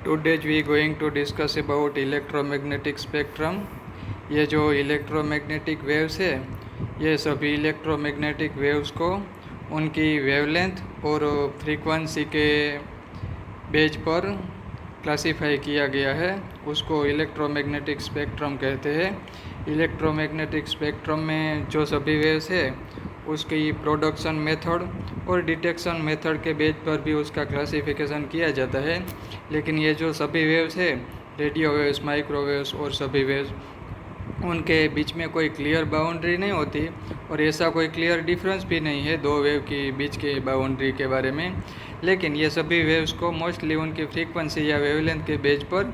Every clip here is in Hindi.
Today we going to discuss about electromagnetic spectrum. ये जो इलेक्ट्रोमैग्नेटिक वेव्स है, ये सभी इलेक्ट्रोमैग्नेटिक वेव्स को उनकी वेवलेंथ और फ्रीक्वेंसी के बेज पर क्लासिफाई किया गया है। उसको इलेक्ट्रोमैग्नेटिक स्पेक्ट्रम कहते हैं। इलेक्ट्रोमैग्नेटिक स्पेक्ट्रम में जो सभी वेव्स है, उसकी प्रोडक्शन मेथड और डिटेक्शन मेथड के बेस पर भी उसका क्लासिफिकेशन किया जाता है। लेकिन ये जो सभी वेव्स है, रेडियो वेव्स, माइक्रोवेव्स और सभी वेव्स, उनके बीच में कोई क्लियर बाउंड्री नहीं होती और ऐसा कोई क्लियर डिफरेंस भी नहीं है दो वेव के बीच के बाउंड्री के बारे में। लेकिन ये सभी वेव्स को मोस्टली उनकी फ्रीक्वेंसी या वेवलेंथ के बेस पर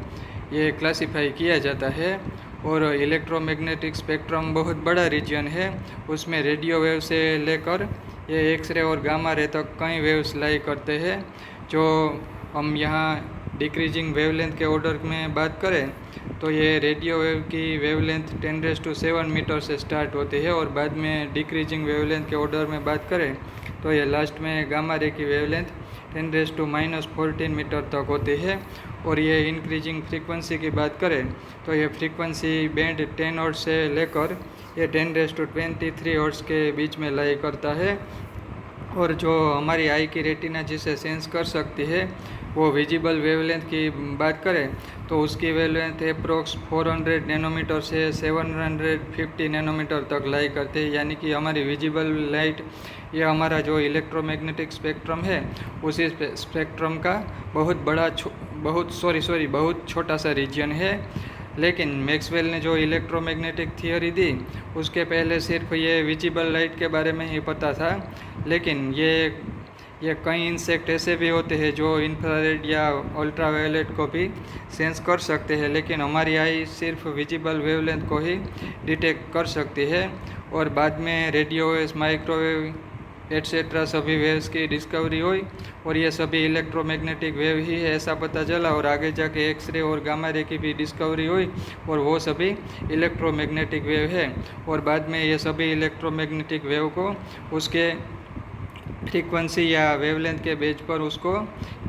ये क्लासिफाई किया जाता है। और इलेक्ट्रोमैग्नेटिक स्पेक्ट्रम बहुत बड़ा रीजन है। उसमें रेडियो वेव से लेकर ये एक्सरे और गामा रे तक कई वेव्स लाई करते हैं। जो हम यहाँ डिक्रीजिंग वेवलेंथ के ऑर्डर में बात करें तो ये रेडियो वेव की वेवलेंथ 10⁷ मीटर से स्टार्ट होती है और बाद में डिक्रीजिंग वेवलेंथ के ऑर्डर में बात करें तो ये लास्ट में गामा रे की वेवलेंथ 10⁻14 मीटर तक होती है। और ये इंक्रीजिंग फ्रीक्वेंसी की बात करें तो ये फ्रीक्वेंसी बैंड 10 हर्ट्ज से लेकर ये 10⁻23 हर्ट्ज के बीच में लाई करता है। और जो हमारी आई की रेटिना जिसे सेंस कर सकती है, वो विजिबल वेवलेंथ की बात करें तो उसकी वेवलेंथ अप्रोक्स 400 नैनोमीटर से 750 नैनोमीटर तक लाई करती है। यानी कि हमारी विजिबल लाइट, ये हमारा जो इलेक्ट्रोमैग्नेटिक स्पेक्ट्रम है, उसी स्पेक्ट्रम का बहुत छोटा सा रीजन है। लेकिन मैक्सवेल ने जो इलेक्ट्रोमैग्नेटिक थियोरी दी, उसके पहले सिर्फ ये विजिबल लाइट के बारे में ही पता था। लेकिन ये कई इंसेक्ट ऐसे भी होते हैं जो इंफ्रारेड या अल्ट्रावायलेट को भी सेंस कर सकते हैं, लेकिन हमारी आई सिर्फ विजिबल वेवलेंथ को ही डिटेक्ट कर सकती है। और बाद में रेडियो वेव्स, माइक्रोवेव एट्सेट्रा सभी वेव्स की डिस्कवरी हुई और ये सभी इलेक्ट्रोमैग्नेटिक वेव ही है ऐसा पता चला। और आगे जाके एक्सरे और गामा रे की भी डिस्कवरी हुई और वो सभी इलेक्ट्रोमैग्नेटिक वेव है। और बाद में ये सभी इलेक्ट्रोमैग्नेटिक वेव को उसके फ्रीक्वेंसी या वेवलेंथ के बेस पर उसको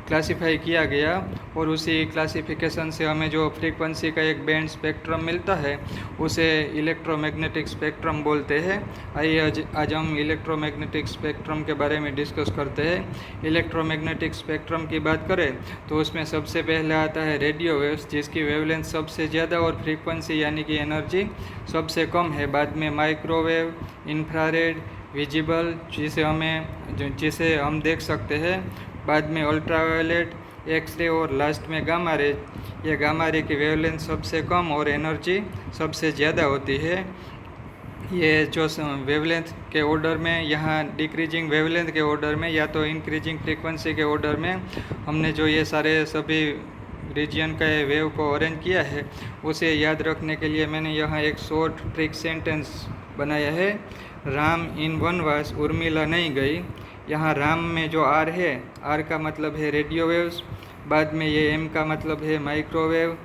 क्लासिफाई किया गया और उसी क्लासिफिकेशन से हमें जो फ्रीक्वेंसी का एक बैंड स्पेक्ट्रम मिलता है, उसे इलेक्ट्रोमैग्नेटिक स्पेक्ट्रम बोलते हैं। आइए आज हम इलेक्ट्रोमैग्नेटिक स्पेक्ट्रम के बारे में डिस्कस करते हैं। इलेक्ट्रोमैग्नेटिक स्पेक्ट्रम की बात करें तो उसमें सबसे पहले आता है रेडियो वेव्स, जिसकी वेवलेंथ सबसे ज़्यादा और फ्रीक्वेंसी यानी कि एनर्जी सबसे कम है। बाद में माइक्रोवेव, इंफ्रारेड, विजिबल जिसे हम देख सकते हैं। बाद में अल्ट्रावायलेट, एक्सरे और लास्ट में गामा रे। ये गामा रे की वेवलेंथ सबसे कम और एनर्जी सबसे ज़्यादा होती है। ये जो वेवलेंथ के ऑर्डर में, यहाँ डिक्रीजिंग वेवलेंथ के ऑर्डर में या तो इंक्रीजिंग फ्रीक्वेंसी के ऑर्डर में हमने जो ये सारे सभी रीजन का वेव को अरेंज किया है, उसे याद रखने के लिए मैंने यहाँ एक शॉर्ट ट्रिक सेंटेंस बनाया है। राम इन वनवास, उर्मिला नहीं गई। यहाँ राम में जो आर है, आर का मतलब है रेडियो वेव्स। बाद में ये एम का मतलब है माइक्रोवेव।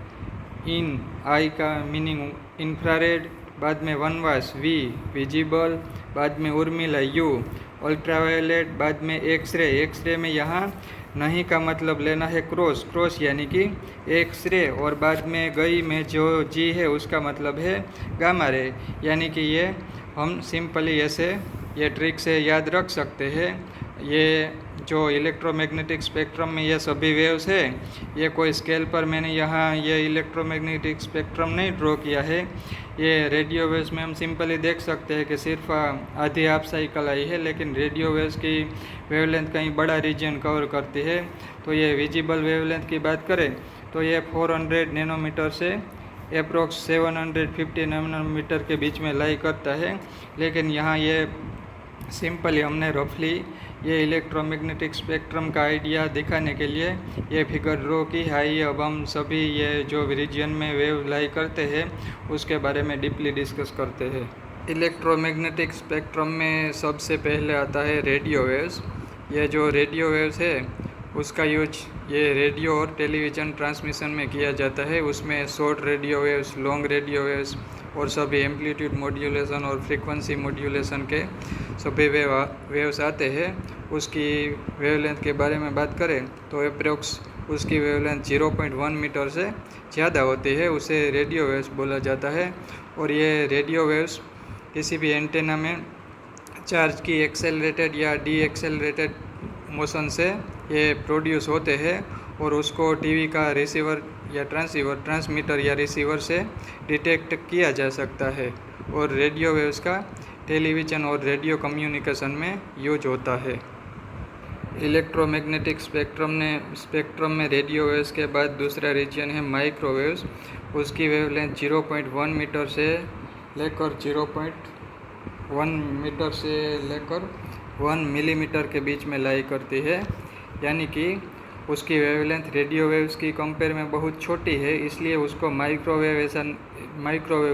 इन, आई का मीनिंग इंफ्रारेड। बाद में वनवास, वी, विजिबल। बाद में उर्मिला, यू, अल्ट्रावायलेट। बाद में एक्सरे, एक्सरे में यहाँ नहीं का मतलब लेना है क्रॉस यानी कि एक्सरे। और बाद में गई में जो जी है, उसका मतलब है गामा रे। यानी कि ये हम सिंपली ऐसे ये ट्रिक से याद रख सकते हैं। ये जो इलेक्ट्रोमैग्नेटिक स्पेक्ट्रम में ये सभी वेव्स है, ये कोई स्केल पर मैंने यहाँ ये इलेक्ट्रोमैग्नेटिक स्पेक्ट्रम नहीं ड्रॉ किया है। ये रेडियो वेव्स में हम सिंपली देख सकते हैं कि सिर्फ आधी हाफ साइकिल आई है, लेकिन रेडियो वेव्स की वेवलेंथ कहीं बड़ा रीजन कवर करती है। तो ये विजिबल वेवलेंथ की बात करें तो ये 400 नैनोमीटर से अप्रोक्स 750 नैनोमीटर के बीच में लाई करता है। लेकिन यहाँ ये सिंपली हमने रफली ये इलेक्ट्रोमैग्नेटिक स्पेक्ट्रम का आइडिया दिखाने के लिए ये फिगर ड्रॉ की है। अब हम सभी ये जो रीजन में वेव लाई करते हैं, उसके बारे में डीपली डिस्कस करते हैं। इलेक्ट्रोमैग्नेटिक स्पेक्ट्रम में सबसे पहले आता है रेडियो वेव्स। ये जो रेडियो वेव्स है, उसका यूज ये रेडियो और टेलीविज़न ट्रांसमिशन में किया जाता है। उसमें short radio waves, long radio waves और सभी एम्पलीट्यूड मॉड्यूलेशन और फ्रीक्वेंसी मॉड्यूलेशन के सभी वेव्स आते हैं। उसकी वेवलेंथ के बारे में बात करें तो अप्रोक्स उसकी वेवलेंथ 0.1 मीटर से ज़्यादा होती है उसे रेडियो वेव्स बोला जाता है। और ये रेडियो वेव्स किसी भी एंटेना में चार्ज की एक्सेलरेटेड या डी एक्सेलरेटेड मोशन से ये प्रोड्यूस होते हैं और उसको टीवी का रिसीवर या ट्रांसमीटर या रिसीवर से डिटेक्ट किया जा सकता है। और रेडियो वेव्स का टेलीविज़न और रेडियो कम्युनिकेशन में यूज होता है। इलेक्ट्रोमैग्नेटिक स्पेक्ट्रम में रेडियो वेव्स के बाद दूसरा रीजन है माइक्रोवेव्स। उसकी वेवलेंथ 0.1 मीटर से लेकर 1 मिलीमीटर के बीच में लाई करती है, यानी कि उसकी वेवलेंथ रेडियो वेव्स की कंपेयर में बहुत छोटी है, इसलिए उसको माइक्रोवेव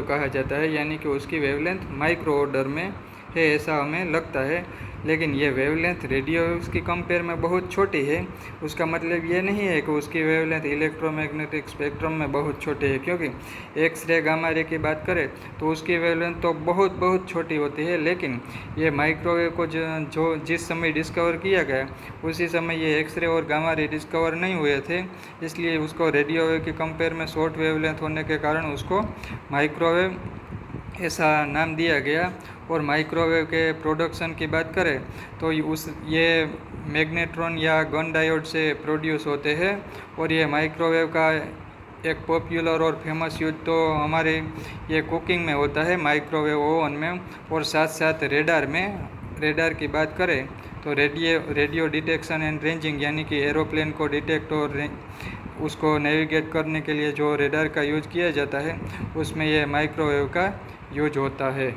कहा जाता है, यानी कि उसकी वेवलेंथ माइक्रो ऑर्डर में है ऐसा हमें लगता है। लेकिन ये वेवलेंथ रेडियो वेव्स की कंपेयर में बहुत छोटी है, उसका मतलब ये नहीं है कि उसकी वेवलेंथ इलेक्ट्रोमैग्नेटिक स्पेक्ट्रम में बहुत छोटी है, क्योंकि एक्सरे गामा रे की बात करें तो उसकी वेवलेंथ तो बहुत बहुत छोटी होती है। लेकिन ये माइक्रोवेव को जो जिस समय डिस्कवर किया गया उसी समय ये एक्सरे और गामा रे डिस्कवर नहीं हुए थे, इसलिए उसको रेडियो वेव की कंपेयर में शॉर्ट वेवलेंथ होने के कारण उसको माइक्रोवेव ऐसा नाम दिया गया। और माइक्रोवेव के प्रोडक्शन की बात करें तो ये मैग्नेट्रॉन या गन डायोड से प्रोड्यूस होते हैं। और ये माइक्रोवेव का एक पॉपुलर और फेमस यूज तो हमारे ये कुकिंग में होता है, माइक्रोवेव ओवन में, और साथ साथ रेडार की बात करें तो रेडियो डिटेक्शन एंड रेंजिंग, यानी कि एरोप्लेन को डिटेक्ट और उसको नेविगेट करने के लिए जो रेडार का यूज किया जाता है उसमें ये माइक्रोवेव का यूज होता है।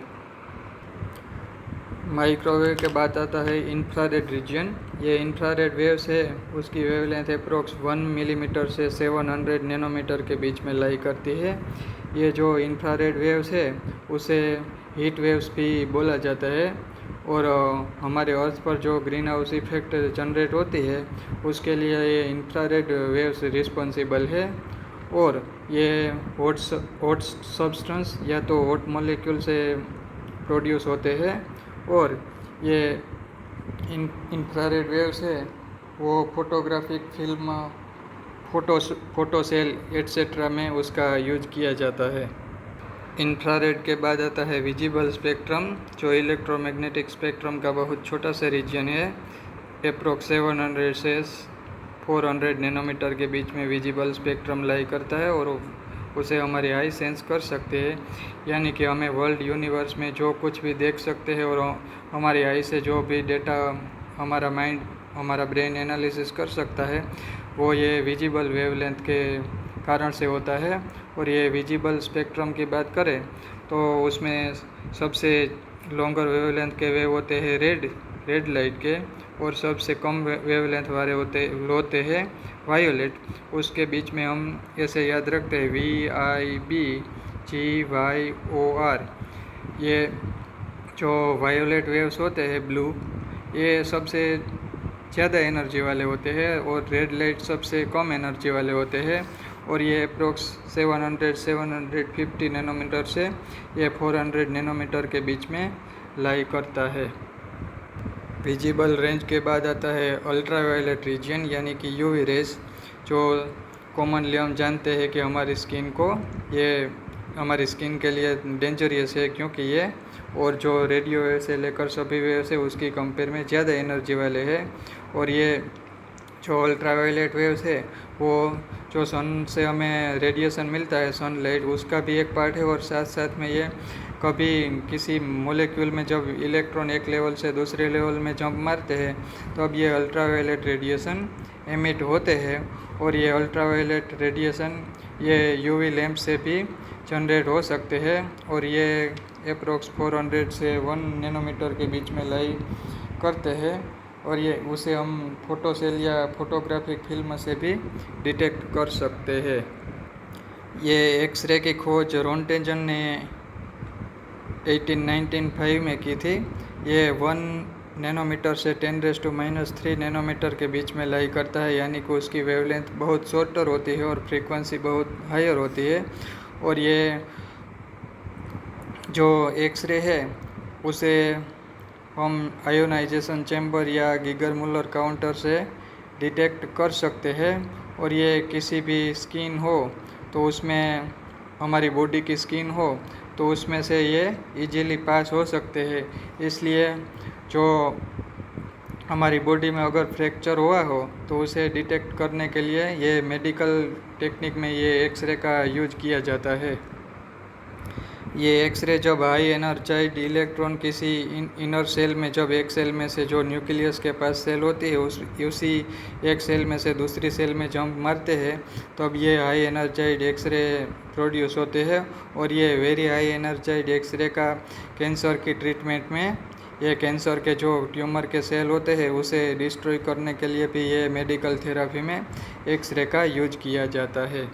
माइक्रोवेव के बाद आता है इंफ्रारेड रीजन। ये इंफ्रारेड वेव्स है, उसकी वेवलेंथ अप्रोक्स 1 मिलीमीटर से 700 नैनोमीटर के बीच में लाई करती है। ये जो इंफ्रारेड वेव्स है उसे हीट वेव्स भी बोला जाता है। और हमारे अर्थ पर जो ग्रीन हाउस इफेक्ट जनरेट होती है उसके लिए ये इंफ्रारेड वेव्स रिस्पॉन्सिबल है। और ये हॉट सब्सटेंस या तो हॉट मॉलिक्यूल से प्रोड्यूस होते हैं। और ये इंफ्रारेड वेव्स है वो photographic film, photo cell etcetera में उसका यूज किया जाता है। इंफ्रारेड के बाद आता है विजिबल स्पेक्ट्रम, जो इलेक्ट्रोमैग्नेटिक स्पेक्ट्रम का बहुत छोटा सा रीजन है। अप्रोक्स 700 से 400 नैनोमीटर के बीच में विजिबल स्पेक्ट्रम लाई करता है और उसे हमारी आई सेंस कर सकते हैं, यानी कि हमें वर्ल्ड यूनिवर्स में जो कुछ भी देख सकते हैं और हमारी आई से जो भी डेटा हमारा ब्रेन एनालिसिस कर सकता है वो ये विजिबल वेवलेंथ के कारण से होता है। और ये विजिबल स्पेक्ट्रम की बात करें तो उसमें सबसे लॉन्गर वेवलेंथ के वेव होते हैं रेड लाइट के, और सबसे कम वेवलेंथ वाले होते हैं वायोलेट। उसके बीच में हम ऐसे याद रखते हैं VIBGYOR। ये जो वायोलेट वेव्स होते हैं ब्लू, ये सबसे ज़्यादा एनर्जी वाले होते हैं और रेड लाइट सबसे कम एनर्जी वाले होते हैं। और ये अप्रोक्स 750 नैनोमीटर से ये 400 नैनोमीटर के बीच में लाई करता है। विजिबल रेंज के बाद आता है अल्ट्रावायलेट रीजन, यानी कि यूवी रेज, जो कॉमनली हम जानते हैं कि हमारी स्किन के लिए डेंजरियस है, क्योंकि ये और जो रेडियो वेव से लेकर सभी वेव से उसकी कंपेयर में ज़्यादा एनर्जी वाले हैं। और ये जो अल्ट्रावायलेट वेव्स है वो जो सन से हमें रेडिएशन मिलता है, सनलाइट, उसका भी एक पार्ट है। और साथ साथ में ये कभी किसी मॉलिक्यूल में जब इलेक्ट्रॉन एक लेवल से दूसरे लेवल में जंप मारते हैं तो अब ये अल्ट्रावायलेट रेडिएशन एमिट होते हैं। और ये अल्ट्रावायलेट रेडिएशन ये यूवी लैंप से भी जनरेट हो सकते हैं। और ये अप्रोक्स 400 से 1 नैनोमीटर के बीच में लाई करते हैं। और ये उसे हम फोटो सेल या फोटोग्राफिक फिल्म से भी डिटेक्ट कर सकते हैं। ये एक्सरे की खोज रोंटेंजन ने 1895 में की थी। ये 1 नैनोमीटर से 10⁻³ नैनोमीटर के बीच में लाई करता है, यानी कि उसकी वेवलेंथ बहुत शॉर्टर होती है और फ्रीक्वेंसी बहुत हायर होती है। और ये जो एक्सरे है उसे हम आयोनाइजेशन चैम्बर या गीगर मुलर काउंटर से डिटेक्ट कर सकते हैं। और ये किसी भी स्किन हो तो उसमें, हमारी बॉडी की स्किन हो तो उसमें से ये इजीली पास हो सकते हैं। इसलिए जो हमारी बॉडी में अगर फ्रैक्चर हुआ हो तो उसे डिटेक्ट करने के लिए ये मेडिकल टेक्निक में ये एक्सरे का यूज किया जाता है। ये एक्सरे जब हाई एनर्जाइड इलेक्ट्रॉन किसी इनर सेल में, जब एक सेल में से जो न्यूक्लियस के पास सेल होती है उसी एक सेल में से दूसरी सेल में जंप मारते हैं तब ये हाई एनर्जाइड एक्सरे प्रोड्यूस होते हैं। और ये वेरी हाई एनर्जाइड एक्सरे का कैंसर की ट्रीटमेंट में, ये कैंसर के जो ट्यूमर के सेल होते हैं उसे डिस्ट्रॉय करने के लिए भी ये मेडिकल थेरेपी में एक्सरे का यूज किया जाता है।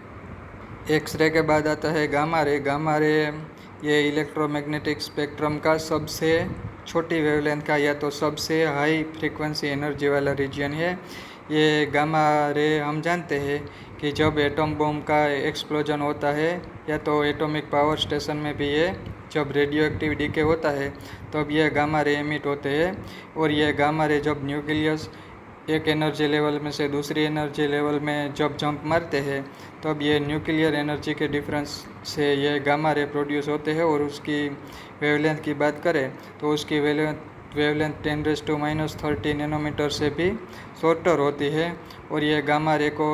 एक्सरे के बाद आता है गामा रे। गामा रे ये इलेक्ट्रोमैग्नेटिक स्पेक्ट्रम का सबसे छोटी वेवलेंथ का या तो सबसे हाई फ्रीक्वेंसी एनर्जी वाला रीजन है। ये गामा रे हम जानते हैं कि जब एटम बम का एक्सप्लोजन होता है या तो एटॉमिक पावर स्टेशन में भी ये जब रेडियो एक्टिव डीके होता है तब ये गामा रे एमिट होते हैं। और ये गामा रे जब न्यूक्लियस एक एनर्जी लेवल में से दूसरी एनर्जी लेवल में जब जंप मारते हैं तब ये न्यूक्लियर एनर्जी के डिफरेंस से ये गामा रे प्रोड्यूस होते हैं। और उसकी वेवलेंथ की बात करें तो उसकी वेवलेंथ 10⁻³ नैनोमीटर से भी शॉर्टर होती है। और ये गामा रे को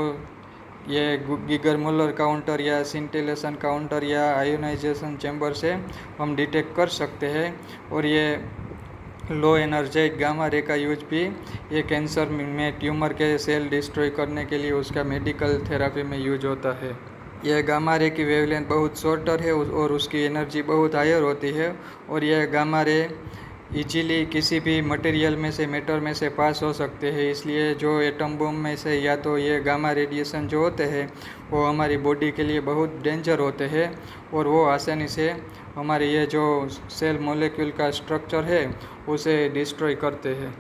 ये गीगर मुलर काउंटर या सिंटिलेशन काउंटर या आयोनाइजेशन चैम्बर से हम डिटेक्ट कर सकते हैं। और ये लो एनर्जाइड गामा रे का यूज भी ये कैंसर में ट्यूमर के सेल डिस्ट्रॉय करने के लिए उसका मेडिकल थेरेपी में यूज होता है। यह गामा रे की वेवलेंथ बहुत शॉर्टर है और उसकी एनर्जी बहुत हायर होती है। और यह गामा रे इजीली किसी भी मटेरियल में से, मैटर में से पास हो सकते हैं। इसलिए जो एटम बम में से या तो ये गामा रेडिएशन जो होते हैं वो हमारी बॉडी के लिए बहुत डेंजर होते हैं और वो आसानी से हमारे ये जो सेल मॉलिक्यूल का स्ट्रक्चर है उसे डिस्ट्रॉय करते हैं।